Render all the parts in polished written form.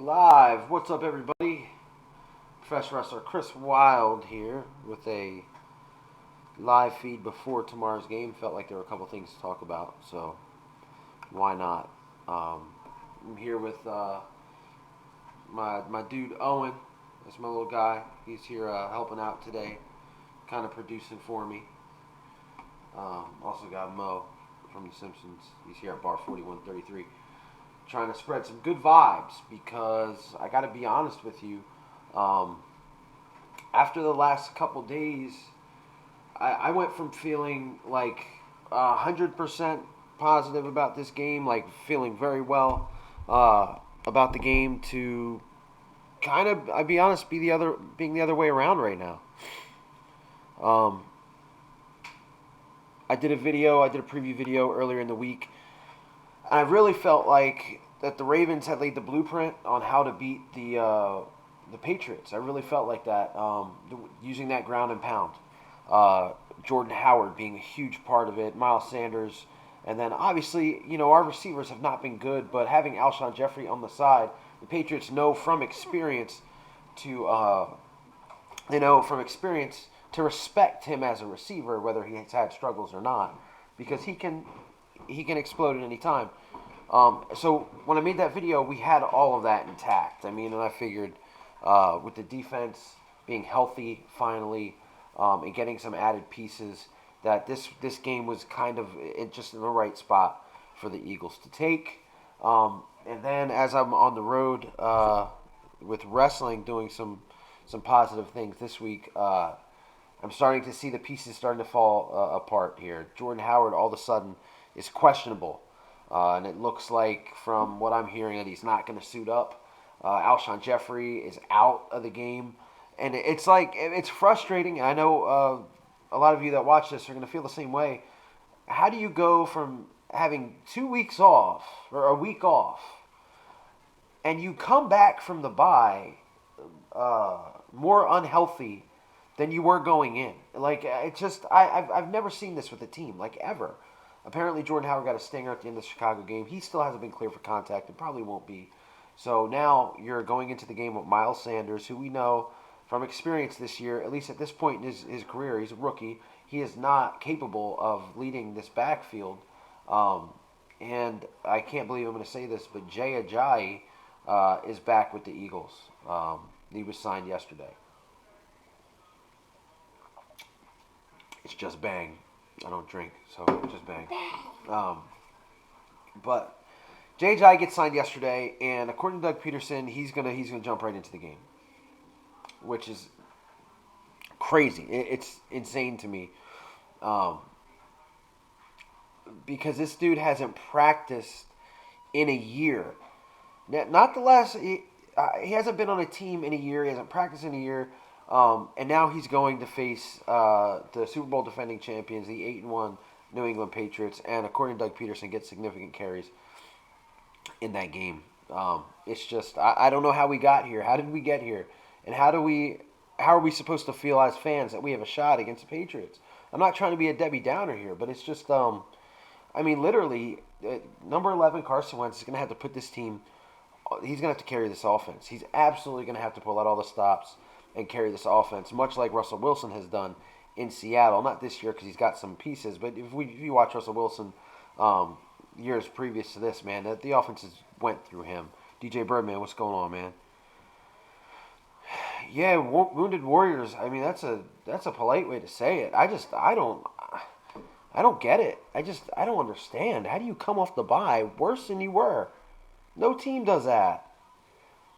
Live. What's up, everybody? Professional wrestler Chris Wilde here with a live feed before tomorrow's game. Felt like there were a couple things to talk about, so why not? I'm here with my dude Owen. That's my little guy. He's here helping out today, kind of producing for me. Also got Mo from The Simpsons. He's here at Bar 4133, trying to spread some good vibes because I got to be honest with you. Um, After the last couple days, I went from feeling like 100% positive about this game, like feeling very well about the game, to kind of, I'll be honest, being the other way around right now. Um, I did a preview video earlier in the week. And I really felt like that the Ravens had laid the blueprint on how to beat the Patriots. I really felt like that, using that ground and pound. Jordan Howard being a huge part of it, Miles Sanders, and then obviously, our receivers have not been good, but having Alshon Jeffrey on the side, the Patriots know from experience to, respect him as a receiver, whether he has had struggles or not, because he can explode at any time. So when I made that video, we had all of that intact. And I figured with the defense being healthy finally, and getting some added pieces, that this game was kind of just in the right spot for the Eagles to take. And then as I'm on the road with wrestling, doing some positive things this week, I'm starting to see the pieces starting to fall apart here. Jordan Howard all of a sudden is questionable. And it looks like, from what I'm hearing, that he's not going to suit up. Alshon Jeffrey is out of the game. And it's frustrating. I know a lot of you that watch this are going to feel the same way. How do you go from having 2 weeks off, or a week off, and you come back from the bye more unhealthy than you were going in? I've never seen this with a team, like, ever. Apparently, Jordan Howard got a stinger at the end of the Chicago game. He still hasn't been clear for contact and probably won't be. So now you're going into the game with Miles Sanders, who we know from experience this year, at least at this point in his career, he's a rookie. He is not capable of leading this backfield. And I can't believe I'm going to say this, but Jay Ajayi is back with the Eagles. He was signed yesterday. It's just bang. I don't drink, so just bang. But JJ gets signed yesterday, and according to Doug Peterson, he's gonna jump right into the game, which is crazy. It's insane to me, um, because this dude hasn't practiced in a year. Not the last. He hasn't been on a team in a year. He hasn't practiced in a year. And now he's going to face the Super Bowl defending champions, the 8-1 New England Patriots, and according to Doug Peterson, gets significant carries in that game. It's just, I don't know how we got here. How did we get here? And how are we supposed to feel as fans that we have a shot against the Patriots? I'm not trying to be a Debbie Downer here, but it's just, literally, number 11 Carson Wentz is going to have to put this team. He's going to have to carry this offense. He's absolutely going to have to pull out all the stops and carry this offense, much like Russell Wilson has done in Seattle. Not this year because he's got some pieces, but if you watch Russell Wilson years previous to this, man, the offenses went through him. DJ Birdman, what's going on, man? Yeah, Wounded Warriors. That's a polite way to say it. I don't get it. I don't understand. How do you come off the bye worse than you were? No team does that.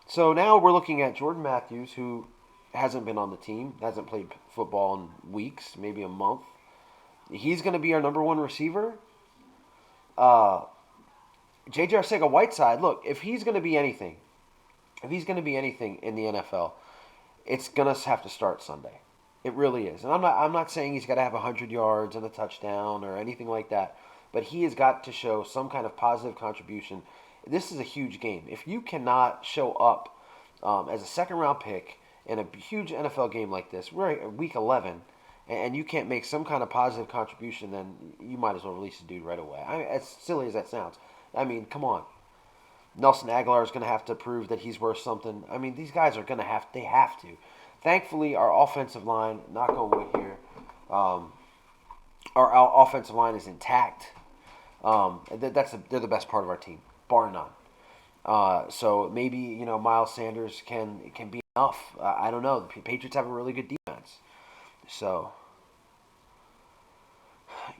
So now we're looking at Jordan Matthews, who hasn't been on the team, hasn't played football in weeks, maybe a month. He's going to be our number one receiver. J.J. Arcega-Whiteside, look, if he's going to be anything in the NFL, it's going to have to start Sunday. It really is. And I'm not saying he's got to have 100 yards and a touchdown or anything like that, but he has got to show some kind of positive contribution. This is a huge game. If you cannot show up as a second-round pick in a huge NFL game like this, we're at week 11, and you can't make some kind of positive contribution, then you might as well release the dude right away. As silly as that sounds. Come on. Nelson Aguilar is going to have to prove that he's worth something. I mean, these guys are going to have. They have to. Thankfully, our offensive line. Knock on wood here. Um, our offensive line is intact. They're the best part of our team, bar none. So maybe Miles Sanders can be enough. I don't know. The Patriots have a really good defense. So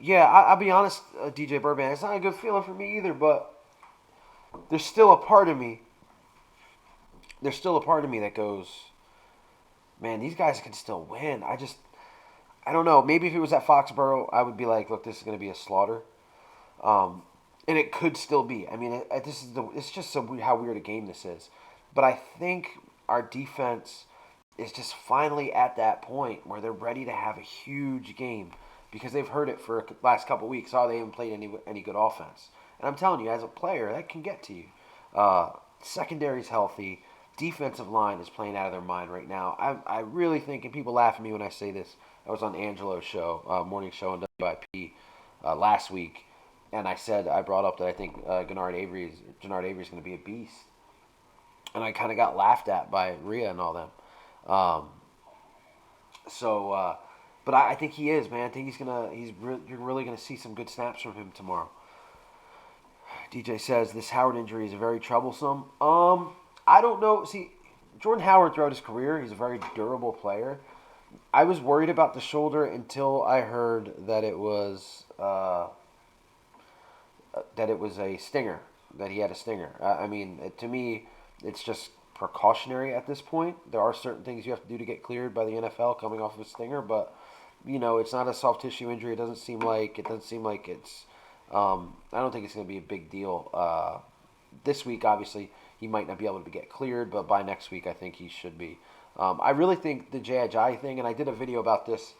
yeah, I'll be honest, DJ Burbank. It's not a good feeling for me either. But there's still a part of me. There's still a part of me that goes, man, these guys can still win. I don't know. Maybe if it was at Foxborough, I would be like, look, this is going to be a slaughter. Um, and it could still be. I mean, it's just so weird how weird a game this is. But I think our defense is just finally at that point where they're ready to have a huge game because they've heard it for the last couple of weeks. Oh, they haven't played any good offense. And I'm telling you, as a player, that can get to you. Secondary's healthy. Defensive line is playing out of their mind right now. I really think, and people laugh at me when I say this. I was on Angelo's show, morning show on WIP last week, and I brought up that I think Gennard Avery is going to be a beast, and I kind of got laughed at by Rhea and all them. Um, but I think he is, man. I think you're really gonna see some good snaps from him tomorrow. DJ says this Howard injury is very troublesome. I don't know. See, Jordan Howard throughout his career, he's a very durable player. I was worried about the shoulder until I heard that it was a stinger, that he had a stinger. I mean, to me, it's just precautionary at this point. There are certain things you have to do to get cleared by the NFL coming off of a stinger, but it's not a soft tissue injury. It doesn't seem like it's. I don't think it's going to be a big deal. This week, obviously, he might not be able to get cleared, but by next week, I think he should be. I really think the J.I. thing, and I did a video about this.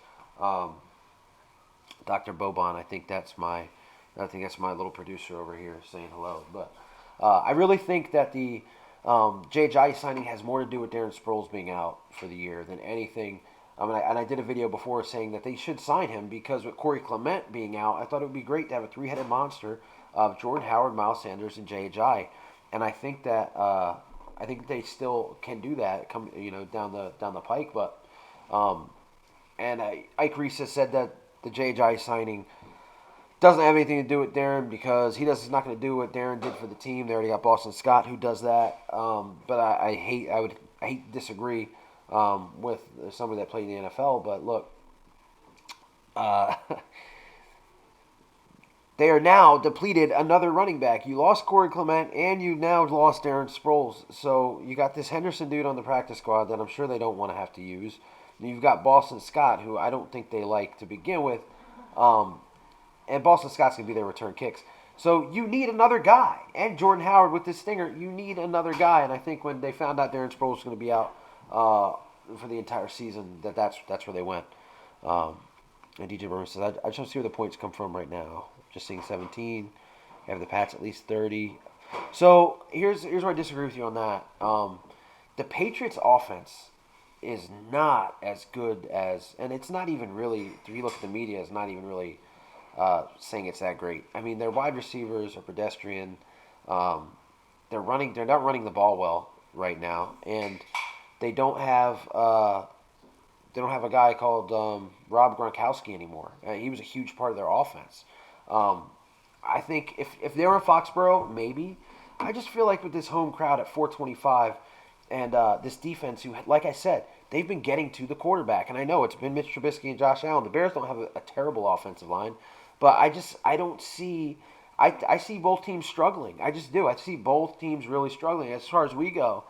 Dr. Boban, I think that's my little producer over here saying hello. But I really think that the J.J. signing has more to do with Darren Sproles being out for the year than anything. I did a video before saying that they should sign him because with Corey Clement being out, I thought it would be great to have a three-headed monster of Jordan Howard, Miles Sanders, and J.J. And I think that they still can do that down the pike. But Ike Reese has said that the J.J. signing doesn't have anything to do with Darren because he's not going to do what Darren did for the team. They already got Boston Scott who does that. But I hate to disagree with somebody that played in the NFL. But look, they are now depleted another running back. You lost Corey Clement and you now lost Darren Sproles. So you got this Henderson dude on the practice squad that I'm sure they don't want to have to use. And you've got Boston Scott, who I don't think they like to begin with. And Boston Scott's going to be their return kicks. So you need another guy. And Jordan Howard with this stinger, you need another guy. And I think when they found out Darren Sproles was going to be out for the entire season, that's where they went. And DJ Burns says, I just want to see where the points come from right now. Just seeing 17. Have the Pats at least 30. So here's where I disagree with you on that. The Patriots offense is not as good as, and it's not even really, if you look at the media, it's not even really saying it's that great. I mean, their wide receivers are pedestrian. They're not running the ball well right now, and they don't have a guy called Rob Gronkowski anymore. He was a huge part of their offense. I think if they were in Foxborough, maybe. I just feel like with this home crowd at 425 and this defense, who, like I said, they've been getting to the quarterback. And I know it's been Mitch Trubisky and Josh Allen. The Bears don't have a terrible offensive line. But I don't see – I see both teams struggling. I just do. I see both teams really struggling. As far as we go,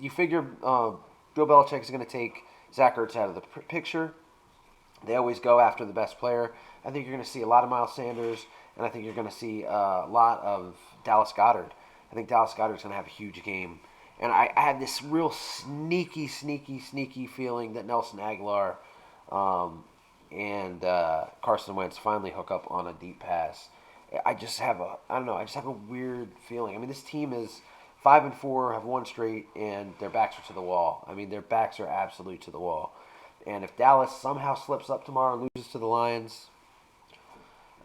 you figure Bill Belichick is going to take Zach Ertz out of the picture. They always go after the best player. I think you're going to see a lot of Miles Sanders, and I think you're going to see a lot of Dallas Goedert. I think Dallas Goedert's going to have a huge game. And I had this real sneaky feeling that Nelson Aguilar and Carson Wentz finally hook up on a deep pass. I just have a weird feeling. I mean, this team is 5-4, have won straight, and their backs are to the wall. I mean, their backs are absolutely to the wall. And if Dallas somehow slips up tomorrow and loses to the Lions,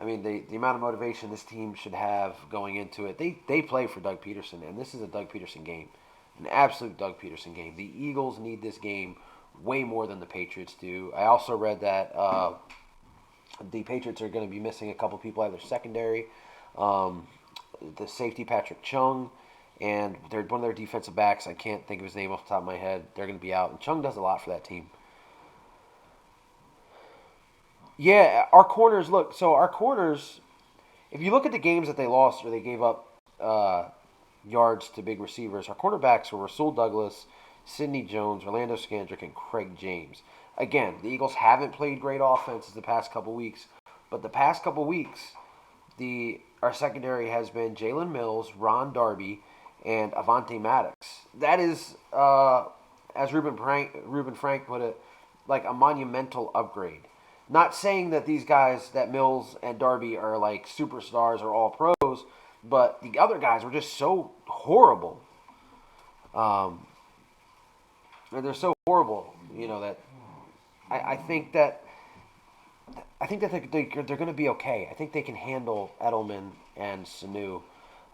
I mean, the amount of motivation this team should have going into it. They play for Doug Peterson, and this is a Doug Peterson game, an absolute Doug Peterson game. The Eagles need this game way more than the Patriots do. I also read that the Patriots are going to be missing a couple people out of their secondary. Um, the safety Patrick Chung, and one of their defensive backs. I can't think of his name off the top of my head. They're going to be out, and Chung does a lot for that team. Yeah, our corners look. So our corners, if you look at the games that they lost or they gave up yards to big receivers, our cornerbacks were Rasul Douglas, Sidney Jones, Orlando Scandrick, and Craig James. Again, the Eagles haven't played great offenses the past couple weeks, but the past couple weeks, our secondary has been Jalen Mills, Ron Darby, and Avante Maddox. That is, as Ruben Frank put it, like a monumental upgrade. Not saying that these guys, that Mills and Darby, are like superstars or all pros, but the other guys were just so horrible. Um, they're so horrible, that I think that they're going to be okay. I think they can handle Edelman and Sanu.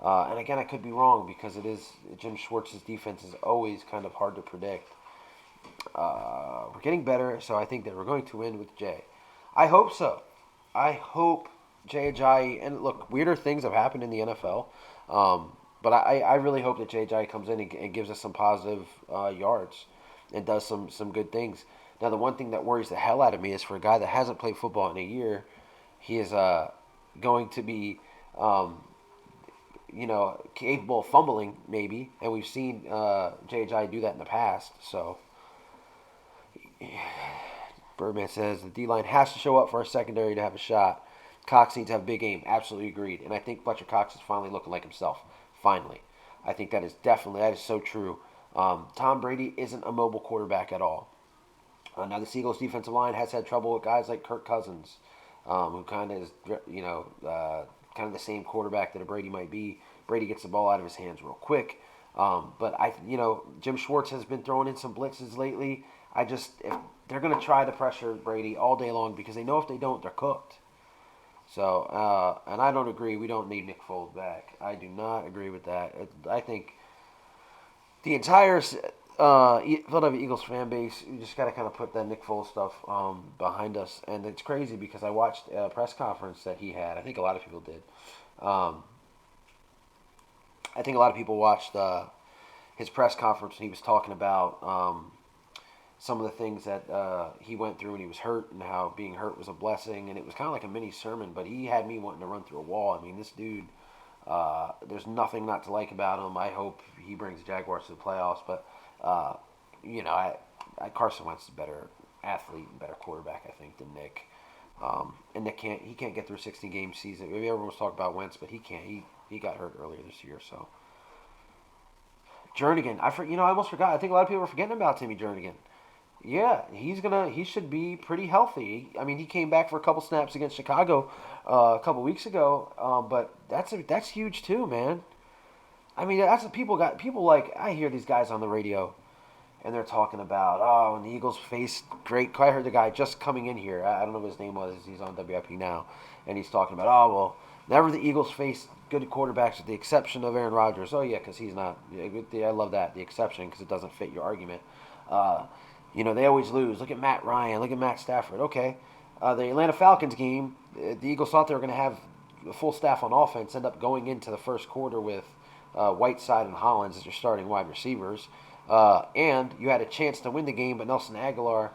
And again, I could be wrong because Jim Schwartz's defense is always kind of hard to predict. We're getting better, so I think that we're going to win with Jay. I hope so. I hope Jay Ajayi, and look, weirder things have happened in the NFL, but I really hope that Jay Ajayi comes in and gives us some positive yards and does some good things. Now, the one thing that worries the hell out of me is for a guy that hasn't played football in a year, he is going to be, capable of fumbling maybe, and we've seen Jay Ajayi do that in the past. So, Birdman says the D-line has to show up for our secondary to have a shot. Cox needs to have a big game. Absolutely agreed. And I think Fletcher Cox is finally looking like himself. Finally. I think that is so true. Tom Brady isn't a mobile quarterback at all. Now, the Eagles' defensive line has had trouble with guys like Kirk Cousins, who kind of is, kind of the same quarterback that a Brady might be. Brady gets the ball out of his hands real quick. But Jim Schwartz has been throwing in some blitzes lately. If they're going to try to pressure Brady all day long because they know if they don't, they're cooked. So, and I don't agree. We don't need Nick Foles back. I do not agree with that. I think the entire Philadelphia Eagles fan base, you just got to kind of put that Nick Foles stuff behind us. And it's crazy because I watched a press conference that he had. I think a lot of people did. I think a lot of people watched his press conference and he was talking about some of the things that he went through when he was hurt and how being hurt was a blessing. And it was kind of like a mini sermon, but he had me wanting to run through a wall. I mean, this dude, there's nothing not to like about him. I hope he brings the Jaguars to the playoffs. But, Carson Wentz is a better athlete and better quarterback, I think, than Nick. And Nick can't get through a 16-game season. Maybe everyone was talking about Wentz, but he can't. He got hurt earlier this year, so. Jernigan, I almost forgot. I think a lot of people are forgetting about Timmy Jernigan. Yeah, he should be pretty healthy. I mean, he came back for a couple snaps against Chicago a couple weeks ago, but that's huge too, man. I mean, that's what people like. I hear these guys on the radio, and they're talking about, and the Eagles faced great. I heard the guy just coming in here. I don't know what his name was. He's on WIP now, and he's talking about, never the Eagles faced good quarterbacks with the exception of Aaron Rodgers. Oh yeah, because he's not. I love that, the exception, because it doesn't fit your argument. They always lose. Look at Matt Ryan. Look at Matt Stafford. Okay. The Atlanta Falcons game, the Eagles thought they were going to have a full staff on offense, end up going into the first quarter with Whiteside and Hollins as your starting wide receivers. And you had a chance to win the game, but Nelson Aguilar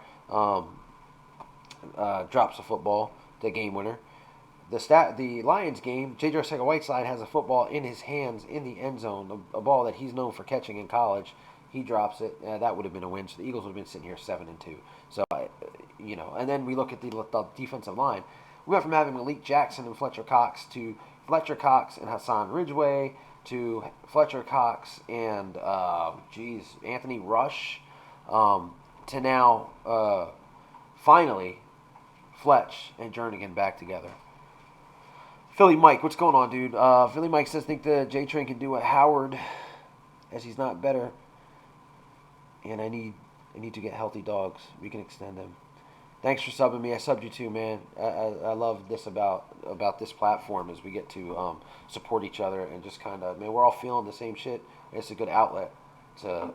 drops a football, the game winner. The Lions game, J.J. Arcega-Whiteside has a football in his hands in the end zone, a ball that he's known for catching in college. He drops it. That would have been a win. So the Eagles would have been sitting here 7-2. So, and then we look at the defensive line. We went from having Malik Jackson and Fletcher Cox to Fletcher Cox and Hassan Ridgeway to Fletcher Cox and Anthony Rush to now finally Fletch and Jernigan back together. Philly Mike, what's going on, dude? Philly Mike says, think the J-Train can do what Howard, as he's not better. And I need to get healthy dogs. We can extend them. Thanks for subbing me. I subbed you too, man. I love this about this platform as we get to support each other and just kind of, man, we're all feeling the same shit. It's a good outlet to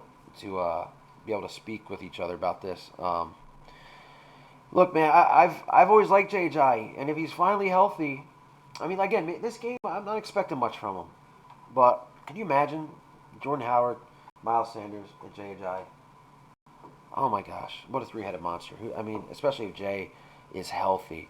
be able to speak with each other about this. Look, man, I've always liked JJ, and if he's finally healthy, I mean, again, this game I'm not expecting much from him, but can you imagine Jordan Howard, Miles Sanders, and JJ? Oh my gosh, what a three-headed monster! I mean, especially if Jay is healthy.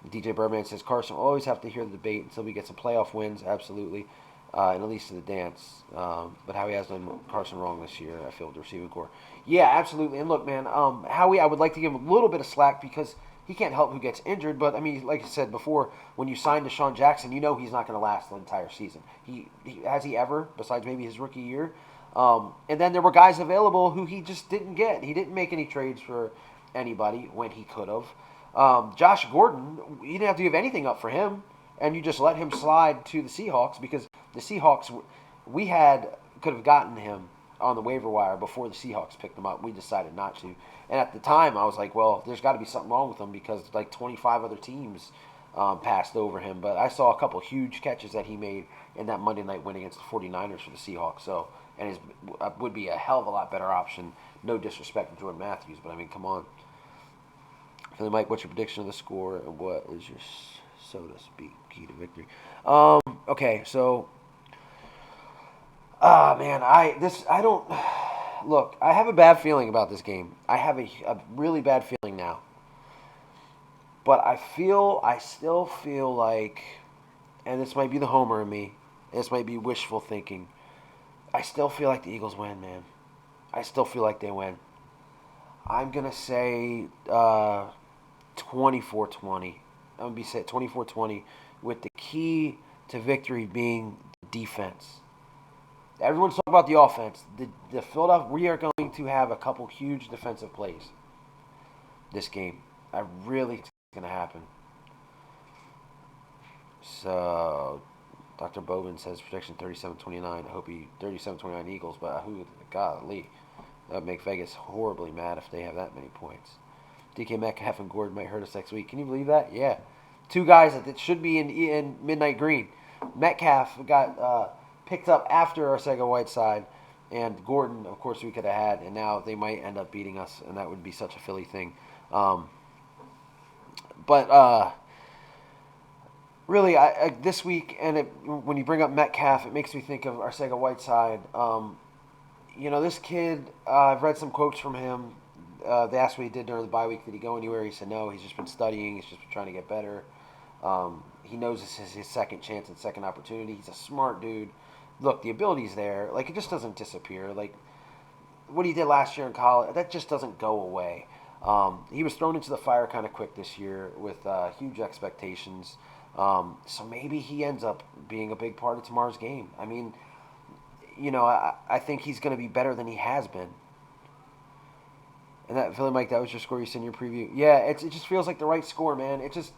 DJ Birdman says Carson will always have to hear the debate until we get some playoff wins. Absolutely, and at least to the dance. But Howie has done Carson wrong this year. I feel with the receiving core. Yeah, absolutely. And look, man, Howie, I would like to give him a little bit of slack because he can't help who gets injured. But I mean, like I said before, when you sign Deshaun Jackson, you know he's not going to last the entire season. He has he ever, besides maybe his rookie year. And then there were guys available who he just didn't get. He didn't make any trades for anybody when he could have. Josh Gordon, you didn't have to give anything up for him, and you just let him slide to the Seahawks because the Seahawks, we could have gotten him on the waiver wire before the Seahawks picked him up. We decided not to. And at the time, I was like, well, there's got to be something wrong with him because like 25 other teams passed over him. But I saw a couple huge catches that he made in that Monday night win against the 49ers for the Seahawks. So, and his would be a hell of a lot better option. No disrespect to Jordan Matthews, but I mean, come on. Philly Mike, what's your prediction of the score, and what is your, so to speak, key to victory? Okay, so, man, I don't, look, I have a bad feeling about this game. I have a really bad feeling now. But I still feel like, and this might be the homer in me, this might be wishful thinking, I still feel like the Eagles win, man. I still feel like they win. I'm going to say 24-20. I'm going to be saying 24-20 with the key to victory being defense. Everyone's talking about the offense. The Philadelphia, we are going to have a couple huge defensive plays this game. I really think it's going to happen. So, Dr. Bowman says prediction 37-29. I hope he 37-29 Eagles, but golly, that would make Vegas horribly mad if they have that many points. DK Metcalf and Gordon might hurt us next week. Can you believe that? Yeah. Two guys that should be in Midnight Green. Metcalf got picked up after Arcega-Whiteside, and Gordon, of course, we could have had, and now they might end up beating us, and that would be such a Philly thing. But really, this week, and when you bring up Metcalf, it makes me think of Arcega-Whiteside. This kid, I've read some quotes from him. They asked what he did during the bye week. Did he go anywhere? He said no. He's just been studying. He's just been trying to get better. He knows this is his second chance and second opportunity. He's a smart dude. Look, the ability's there. Like, it just doesn't disappear. Like, what he did last year in college, that just doesn't go away. He was thrown into the fire kind of quick this year with huge expectations. So maybe he ends up being a big part of tomorrow's game. I mean, I think he's going to be better than he has been. And that, Philly Mike, that was your score you said in your preview. Yeah, it just feels like the right score, man. It just,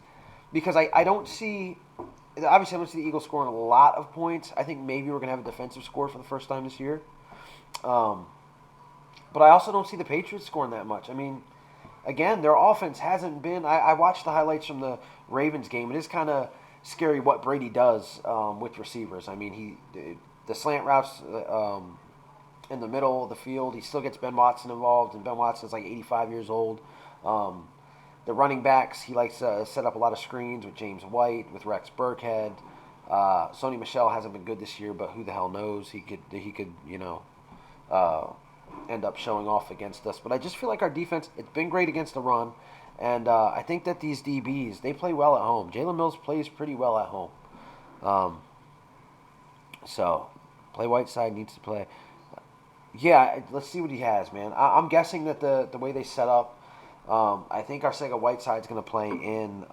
because I don't see, obviously I don't see the Eagles scoring a lot of points. I think maybe we're going to have a defensive score for the first time this year. But I also don't see the Patriots scoring that much. I mean, again, their offense hasn't been, I watched the highlights from the Ravens game. It is kind of scary what Brady does with receivers. I mean, the slant routes in the middle of the field, he still gets Ben Watson involved, and Ben Watson's like 85 years old. The running backs, he likes to set up a lot of screens with James White, with Rex Burkhead. Sony Michel hasn't been good this year, but who the hell knows? He could end up showing off against us. But I just feel like our defense, it's been great against the run. And I think that these DBs, they play well at home. Jalen Mills plays pretty well at home. So, Play Whiteside needs to play. Yeah, let's see what he has, man. I'm guessing that the way they set up, I think Arcega-Whiteside's going to play in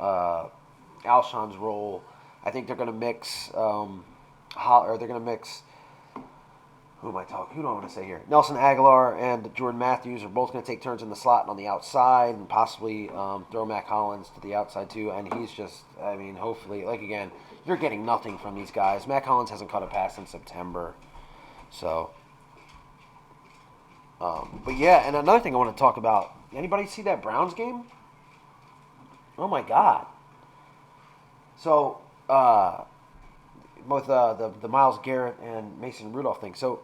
Alshon's role. I think they're going to mix, who am I talking? Who do I want to say here? Nelson Aguilar and Jordan Matthews are both going to take turns in the slot and on the outside, and possibly throw Mac Hollins to the outside too. And he's just, I mean, hopefully, like again, you're getting nothing from these guys. Mac Hollins hasn't caught a pass in September, so. But yeah, and another thing I want to talk about Anybody see that Browns game? Oh my God! So with the Myles Garrett and Mason Rudolph thing. So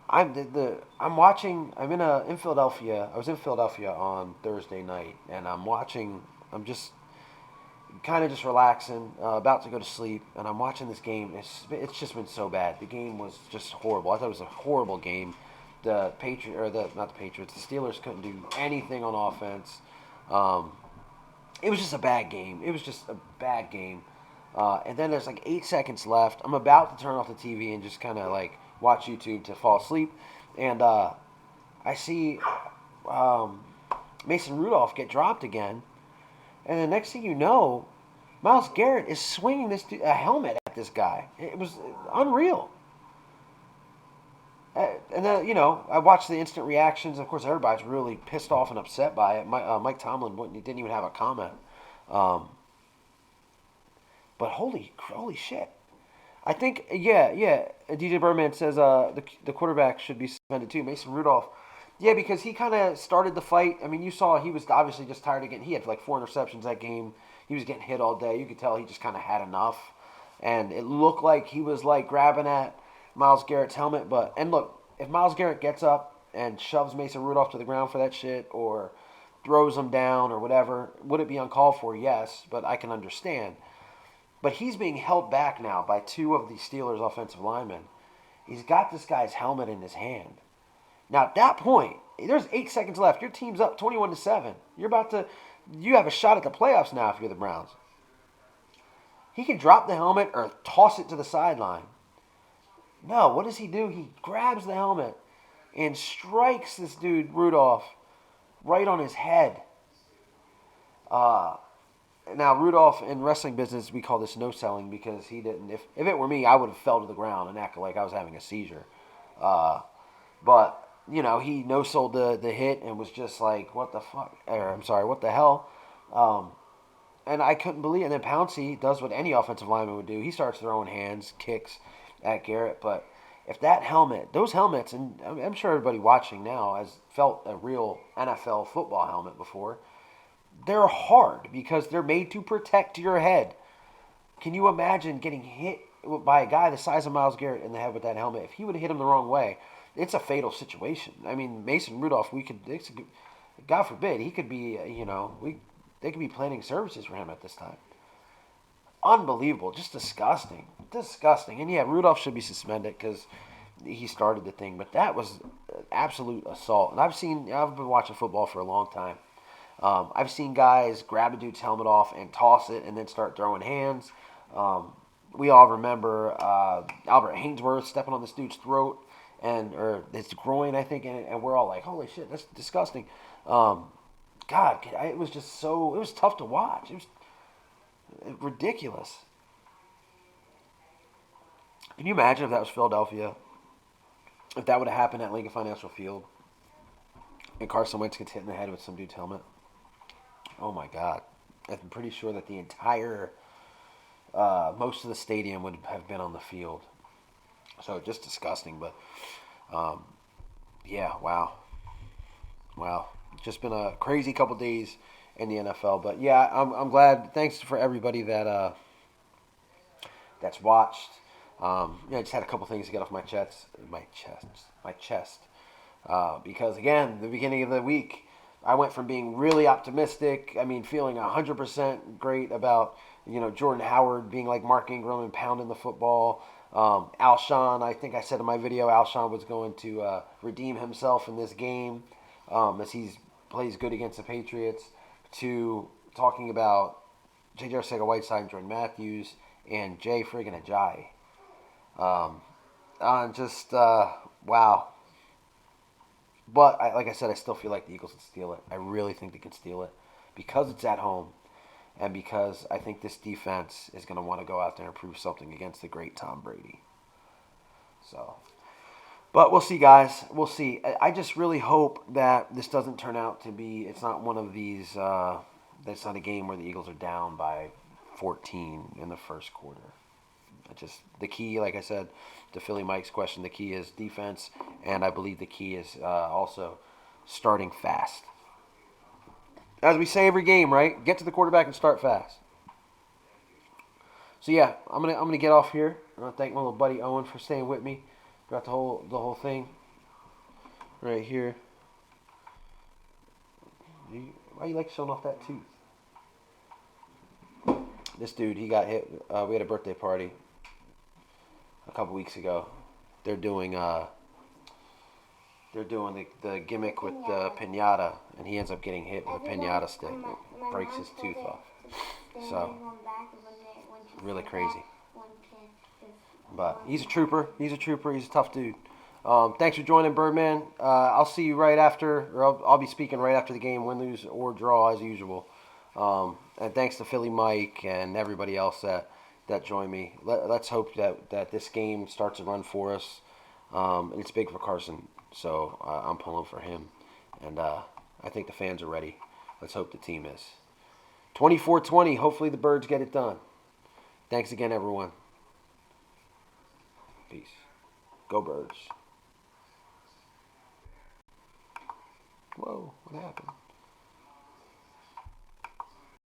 I'm watching. I'm in Philadelphia. I was in Philadelphia on Thursday night, and I'm watching. I'm just kind of just relaxing, about to go to sleep, and I'm watching this game. It's just been so bad. The game was just horrible. I thought it was a horrible game. The Patriot or the not the Patriots. The Steelers couldn't do anything on offense. Um, it was just a bad game. It was just a bad game. And then there's like 8 seconds left. I'm about to turn off the TV and just kind of like watch YouTube to fall asleep, and I see um, Mason Rudolph get dropped again. And the next thing you know, Myles Garrett is swinging a helmet at this guy. It was unreal. And then I watched the instant reactions. Of course, everybody's really pissed off and upset by it. Mike Tomlin didn't even have a comment. Um, but holy shit! I think yeah. DJ Birdman says the quarterback should be suspended too. Mason Rudolph. Yeah, because he kind of started the fight. I mean, you saw he was obviously just tired of getting. He had like 4 interceptions that game. He was getting hit all day. You could tell he just kind of had enough, and it looked like he was like grabbing at Myles Garrett's helmet. And look, if Myles Garrett gets up and shoves Mason Rudolph to the ground for that shit, or throws him down or whatever, would it be uncalled for? Yes, but I can understand. But he's being held back now by two of the Steelers' offensive linemen. He's got this guy's helmet in his hand. Now at that point, there's 8 seconds left. Your team's up 21-7. You have a shot at the playoffs now if you're the Browns. He can drop the helmet or toss it to the sideline. No, what does he do? He grabs the helmet and strikes this dude Rudolph right on his head. Uh, Now Rudolph in wrestling business we call this no selling because he didn't. If it were me, I would have fell to the ground and acted like I was having a seizure. But he no sold the hit and was just like, what the fuck? Or, I'm sorry, what the hell? And I couldn't believe it. And then Pouncey does what any offensive lineman would do. He starts throwing hands, kicks at Garrett. But if those helmets, and I'm sure everybody watching now has felt a real NFL football helmet before, they're hard because they're made to protect your head. Can you imagine getting hit by a guy the size of Myles Garrett in the head with that helmet? If he would have hit him the wrong way, it's a fatal situation. I mean, Mason Rudolph, God forbid, he could be, they could be planning services for him at this time. Unbelievable, just disgusting. And yeah, Rudolph should be suspended because he started the thing, but that was absolute assault. And I've been watching football for a long time. I've seen guys grab a dude's helmet off and toss it and then start throwing hands. We all remember Albert Hainsworth stepping on this dude's throat or his groin, I think, and we're all like, holy shit, that's disgusting. God, it was just it was tough to watch. It was ridiculous. Can you imagine if that was Philadelphia? If that would have happened at Lincoln Financial Field and Carson Wentz gets hit in the head with some dude's helmet? Oh my God. I'm pretty sure that the entire, most of the stadium would have been on the field. So just disgusting, but yeah, wow. Just been a crazy couple days in the NFL, but yeah, I'm glad. Thanks for everybody that's watched. I just had a couple things to get off my chest, because again, the beginning of the week, I went from being really optimistic. I mean, feeling 100% great about Jordan Howard being like Mark Ingram and pounding the football. Alshon, I think I said in my video, Alshon was going to redeem himself in this game as he plays good against the Patriots. To talking about J.J. Arcega-Whiteside and Jordan Matthews and Jay friggin' Ajayi. Wow. But like I said, I still feel like the Eagles can steal it. I really think they can steal it because it's at home, and because I think this defense is going to want to go out there and prove something against the great Tom Brady. So, but we'll see, guys. We'll see. I just really hope that this doesn't turn out to be. It's not one of these. That's not a game where the Eagles are down by 14 in the first quarter. The key, like I said, to Philly Mike's question, the key is defense, and I believe the key is also starting fast. as we say every game, right? Get to the quarterback and start fast. So yeah, I'm gonna get off here. I want to thank my little buddy Owen for staying with me throughout the whole thing. Right here. Why you like showing off that tooth? This dude, he got hit. We had a birthday party a couple weeks ago. They're doing the gimmick with the pinata, and he ends up getting hit with a pinata stick. It breaks his tooth off. So really crazy. But he's a trooper. He's a trooper. He's a tough dude. Thanks for joining, Birdman. I'll see you right after, or I'll be speaking right after the game, win, lose, or draw as usual. And thanks to Philly Mike and everybody else that joined me. Let's hope that this game starts to run for us. And it's big for Carson, so I'm pulling for him. And I think the fans are ready. Let's hope the team is. 24-20. Hopefully the Birds get it done. Thanks again, everyone. Peace. Go Birds. Whoa, what happened?